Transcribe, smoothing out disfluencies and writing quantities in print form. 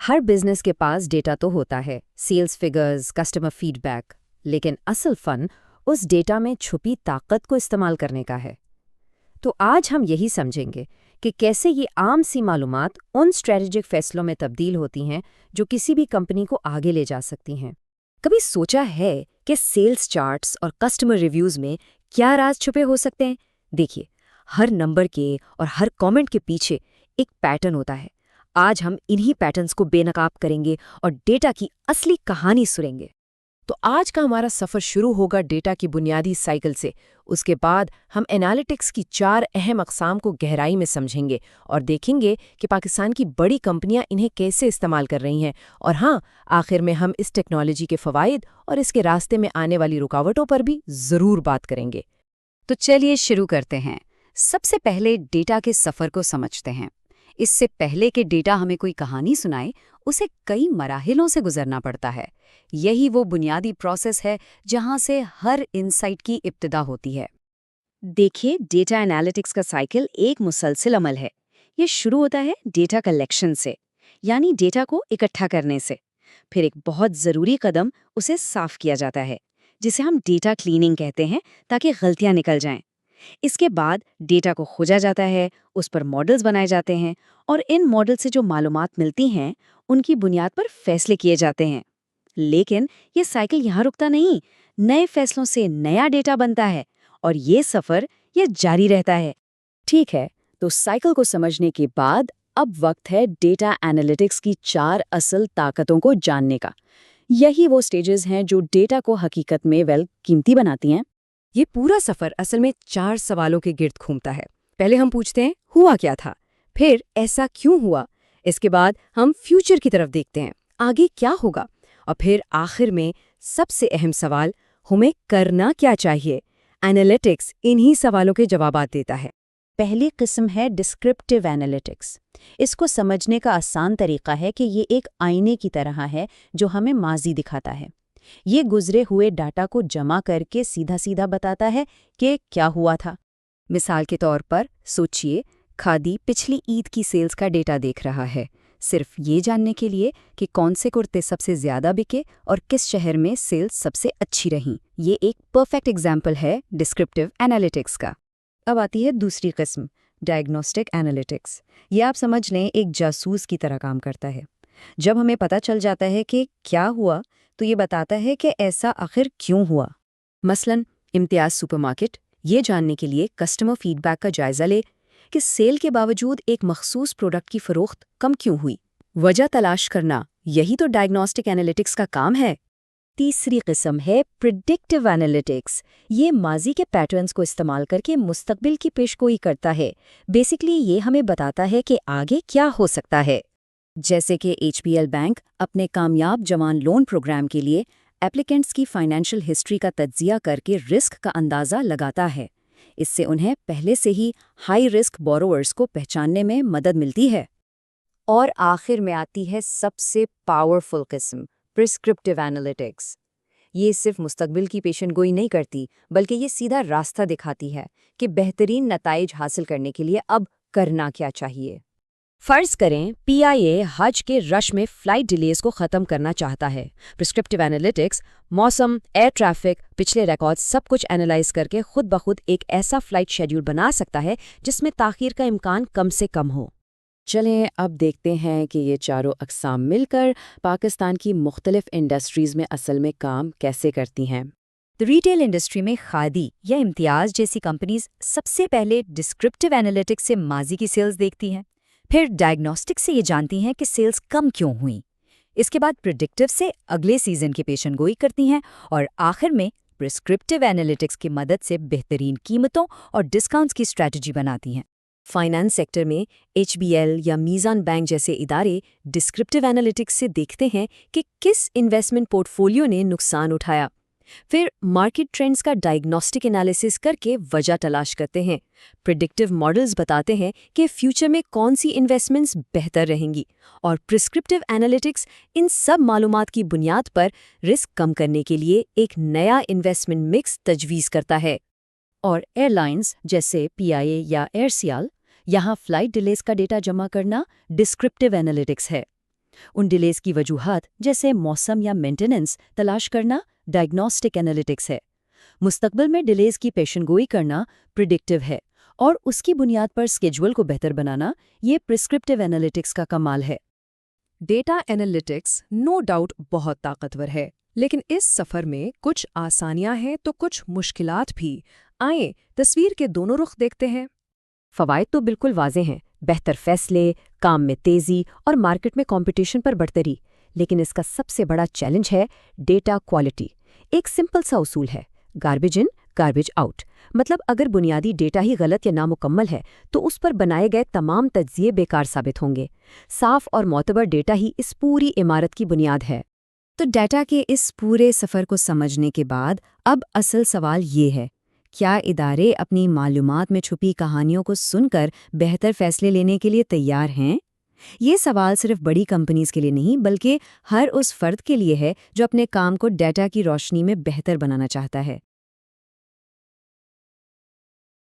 ہر business کے پاس data تو ہوتا ہے، sales figures, customer feedback, لیکن اصل فن اس ڈیٹا میں چھپی طاقت کو استعمال کرنے کا ہے۔ تو آج ہم یہی سمجھیں گے کہ کیسے یہ عام سی معلومات ان اسٹریٹجک فیصلوں میں تبدیل ہوتی ہیں جو کسی بھی کمپنی کو آگے لے جا سکتی ہیں۔ کبھی سوچا ہے کہ سیلز چارٹس اور کسٹمر ریویوز میں کیا راز چھپے ہو سکتے ہیں؟ دیکھیے، ہر نمبر کے اور ہر کامنٹ کے پیچھے ایک پیٹرن ہوتا ہے۔ آج ہم انہی پیٹرنز کو بے نقاب کریں گے اور ڈیٹا کی اصلی کہانی سنیں گے۔ تو آج کا ہمارا سفر شروع ہوگا ڈیٹا کی بنیادی سائیکل سے۔ اس کے بعد ہم انالیٹکس کی 4 اہم اقسام کو گہرائی میں سمجھیں گے اور دیکھیں گے کہ پاکستان کی بڑی کمپنیاں انہیں کیسے استعمال کر رہی ہیں، اور ہاں، آخر میں ہم اس ٹیکنالوجی کے فوائد اور اس کے راستے میں آنے والی رکاوٹوں پر بھی ضرور بات کریں گے۔ تو چلیے شروع کرتے ہیں۔ سب سے پہلے ڈیٹا کے سفر کو سمجھتے ہیں۔ اس سے پہلے کہ ڈیٹا ہمیں کوئی کہانی سنائے، اسے کئی مراحلوں سے گزرنا پڑتا ہے۔ یہی وہ بنیادی پروسیس ہے جہاں سے ہر انسائٹ کی ابتدا ہوتی ہے۔ دیکھیے، ڈیٹا انالیٹکس کا سائیکل ایک مسلسل عمل ہے۔ یہ شروع ہوتا ہے ڈیٹا کلیکشن سے، یعنی ڈیٹا کو اکٹھا کرنے سے۔ پھر ایک بہت ضروری قدم اسے صاف کیا جاتا ہے، جسے ہم ڈیٹا کلیننگ کہتے ہیں، تاکہ غلطیاں نکل جائیں۔ اس کے بعد ڈیٹا کو کھوجا جاتا ہے، اس پر ماڈلز بنائے جاتے ہیں، اور ان ماڈل سے جو معلومات ملتی ہیں ان کی بنیاد پر فیصلے کیے جاتے ہیں۔ لیکن یہ سائیکل یہاں رکتا نہیں، نئے فیصلوں سے نیا ڈیٹا بنتا ہے، اور یہ سفر یہ جاری رہتا ہے۔ ٹھیک ہے، تو سائیکل کو سمجھنے کے بعد اب وقت ہے ڈیٹا انالیٹکس کی 4 اصل طاقتوں کو جاننے کا۔ یہی وہ سٹیجز ہیں جو ڈیٹا کو حقیقت میں قیمتی بناتی ہیں۔ یہ پورا سفر اصل میں 4 سوالوں کے گرد گھومتا ہے۔ پہلے ہم پوچھتے ہیں ہوا کیا تھا، پھر ایسا کیوں ہوا، اس کے بعد ہم فیوچر کی طرف دیکھتے ہیں، آگے کیا ہوگا، اور پھر آخر میں سب سے اہم سوال، ہمیں کرنا کیا چاہیے۔ انالیٹکس انہی سوالوں کے جوابات دیتا ہے۔ پہلی قسم ہے ڈسکرپٹیو انالیٹکس۔ اس کو سمجھنے کا آسان طریقہ ہے کہ یہ ایک آئینے کی طرح ہے جو ہمیں ماضی دکھاتا ہے۔ یہ گزرے ہوئے ڈاٹا کو جمع کر کے سیدھا سیدھا بتاتا ہے کہ کیا ہوا تھا۔ مثال کے طور پر سوچئے، کھادی پچھلی عید کی سیلز کا ڈیٹا دیکھ رہا ہے، صرف یہ جاننے کے لیے کہ کون سے کرتے سب سے زیادہ بکے اور کس شہر میں سیلز سب سے اچھی رہیں۔ یہ ایک پرفیکٹ ایگزامپل ہے ڈسکرپٹیو انالیٹکس کا۔ اب آتی ہے دوسری قسم، ڈائگنوسٹک انالیٹکس۔ یہ آپ سمجھ لیں ایک جاسوس کی طرح کام کرتا ہے۔ جب ہمیں پتہ چل جاتا ہے کہ کیا ہوا، تو یہ بتاتا ہے کہ ایسا آخر کیوں ہوا۔ مثلاً امتیاز سپر مارکیٹ یہ جاننے کے لیے کسٹمر فیڈ بیک کا جائزہ لے کہ سیل کے باوجود ایک مخصوص پروڈکٹ کی فروخت کم کیوں ہوئی۔ وجہ تلاش کرنا، یہی تو ڈائگنوسٹک انالیٹکس کا کام ہے۔ تیسری قسم ہے پریڈکٹیو انالیٹکس۔ یہ ماضی کے پیٹرنز کو استعمال کر کے مستقبل کی پیشگوئی کرتا ہے۔ بیسیکلی یہ ہمیں بتاتا ہے کہ آگے کیا ہو سکتا ہے۔ جیسے کہ ایچ پی ایل بینک اپنے کامیاب جوان لون پروگرام کے لیے ایپلیکنٹس کی فائنینشیل ہسٹری کا تجزیہ کر کے رسک کا اندازہ لگاتا ہے۔ اس سے انہیں پہلے سے ہی ہائی رسک بوروورز کو پہچاننے میں مدد ملتی ہے۔ اور آخر میں آتی ہے سب سے پاورفل قسم، پرسکرپٹیو انالیٹکس۔ یہ صرف مستقبل کی پیشن گوئی نہیں کرتی، بلکہ یہ سیدھا راستہ دکھاتی ہے کہ بہترین نتائج حاصل کرنے کے لیے اب کرنا کیا چاہیے۔ فرض کریں پی آئی اے حج کے رش میں فلائٹ ڈیلیز کو ختم کرنا چاہتا ہے۔ پرسکرپٹیو انالیٹکس موسم، ایئر ٹریفک، پچھلے ریکارڈ سب کچھ اینالائز کر کے خود بخود ایک ایسا فلائٹ شیڈیول بنا سکتا ہے جس میں تاخیر کا امکان کم سے کم ہو۔ چلیں اب دیکھتے ہیں کہ یہ چاروں اقسام مل کر پاکستان کی مختلف انڈسٹریز میں اصل میں کام کیسے کرتی ہیں۔ ریٹیل انڈسٹری میں کھادی یا امتیاز جیسی کمپنیز سب سے پہلے ڈسکرپٹیو انالیٹکس سے ماضی کی سیلز دیکھتی ہیں، پھر ڈائگنوسٹک سے یہ جانتی ہیں کہ سیلز کم کیوں ہوئیں، اس کے بعد پریڈکٹیو سے اگلے سیزن کی پیشن گوئی کرتی ہیں، اور آخر میں پرسکرپٹیو انالیٹکس کی مدد سے بہترین قیمتوں اور ڈسکاؤنٹس کی اسٹریٹجی بناتی ہیں۔ فائنانس سیکٹر میں ایچ بی ایل یا میزان بینک جیسے ادارے ڈسکرپٹیو انالیٹکس سے دیکھتے ہیں کہ کس انویسٹمنٹ پورٹ فولیو نے نقصان اٹھایا، پھر مارکیٹ ٹرینڈز کا ڈائگنوسٹک انالیسس کر کے وجہ تلاش کرتے ہیں۔ پریڈکٹیو ماڈلز بتاتے ہیں کہ فیوچر میں کون سی انویسٹمنٹس بہتر رہیں گی، اور پرسکرپٹیو انالیٹکس ان سب معلومات کی بنیاد پر رسک کم کرنے کے لیے ایک نیا انویسٹمنٹ مکس تجویز کرتا ہے۔ اور ایئر لائنز جیسے پی آئی اے یا ایئر سیال، یہاں فلائٹ ڈیلیز کا ڈیٹا جمع کرنا ڈسکرپٹیو انالیٹکس ہے۔ ان ڈیلیز کی وجوہات جیسے موسم یا مینٹیننس تلاش کرنا ڈائگنوسٹک انالیٹکس ہے۔ مستقبل میں ڈیلیز کی پیشن گوئی کرنا پریڈکٹیو ہے، اور اس کی بنیاد پر اسکیجول کو بہتر بنانا یہ پرسکرپٹیو انالیٹکس کا کمال ہے۔ ڈیٹا انالیٹکس نو ڈاؤٹ بہت طاقتور ہے، لیکن اس سفر میں کچھ آسانیاں ہیں تو کچھ مشکلات بھی۔ آئیں تصویر کے دونوں رخ دیکھتے ہیں۔ فوائد تو بالکل واضح ہیں، بہتر فیصلے، کام میں تیزی اور مارکیٹ میں کمپٹیشن پر بڑھتری، لیکن اس کا سب سے بڑا چیلنج ہے ڈیٹا کوالٹی۔ ایک سمپل سا اصول ہے، گاربیج ان گاربیج آؤٹ۔ مطلب اگر بنیادی ڈیٹا ہی غلط یا نامکمل ہے تو اس پر بنائے گئے تمام تجزیے بیکار ثابت ہوں گے۔ صاف اور معتبر ڈیٹا ہی اس پوری عمارت کی بنیاد ہے۔ تو ڈیٹا کے اس پورے سفر کو سمجھنے کے بعد اب اصل سوال یہ ہے، کیا ادارے اپنی معلومات میں چھپی کہانیوں کو سن کر بہتر فیصلے لینے کے لیے تیار ہیں؟ یہ سوال صرف بڑی کمپنیز کے لیے نہیں بلکہ ہر اس فرد کے لیے ہے جو اپنے کام کو ڈیٹا کی روشنی میں بہتر بنانا چاہتا ہے۔